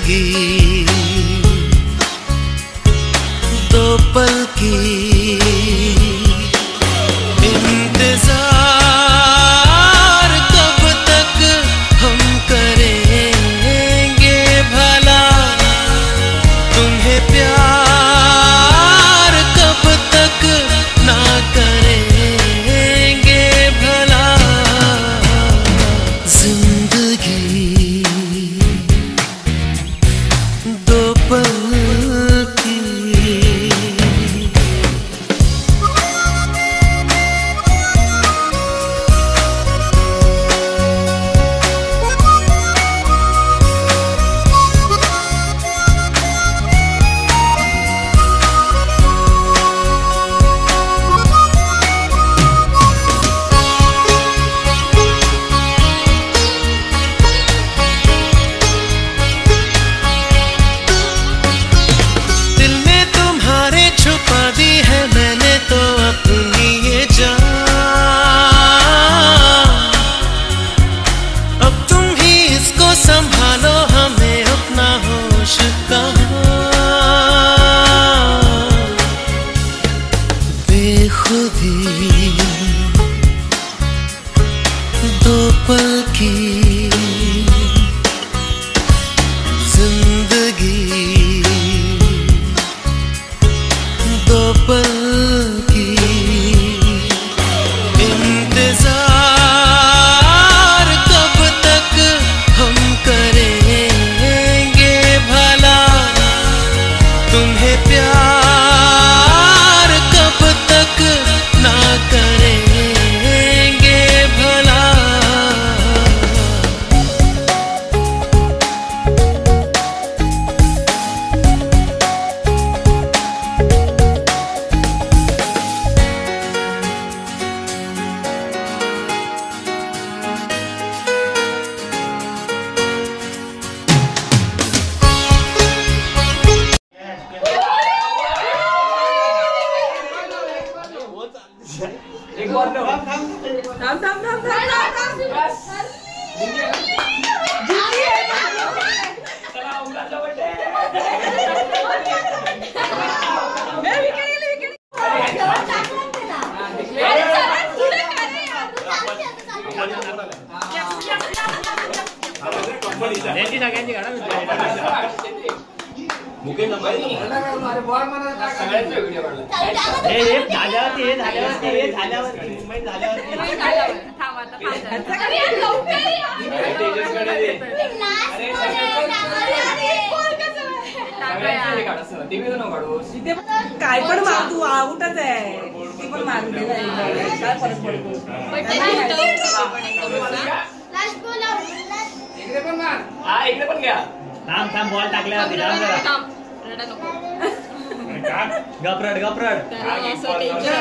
जिंदगी दो पल की इंतजार कब तक हम करेंगे भला, तुम्हें प्यार कब तक ना करेंगे भला। जिंदगी दो पल की। संभालो हमें अपना होश कहाँ, बेखुदी दो पल की जिंदगी दो पल की इंतजार कब तक हम करेंगे भला, तुम्हें प्यार कब तक ना करेंगे भला। एक बार लो। थाम चला उंगला चवटे। मैं भी करेंगे लेकिन अरे चला पुढे करे यार। त्यांची सगळ्यांची गाडा मुकेश अंबानी अरे बॉल मला सगळ्यांचा व्हिडिओ काढला। हे झाल्यावरती मुंबईत झाल्यावरती थांब आता अरे यार लवकर या। तेजसकडे दे। अरे सगळ्यांचे काढ असं टीव्ही नको काढू। काय पण मार तू आउटच आहे ती पण मारून दे काय फरक पडतो लास्ट बॉल आउट इकडे पण मार। हा इकडे पण घ्या। थांब बॉल टाकल्यावरती थांब जरा रडा नको गपरड असं टेन्शन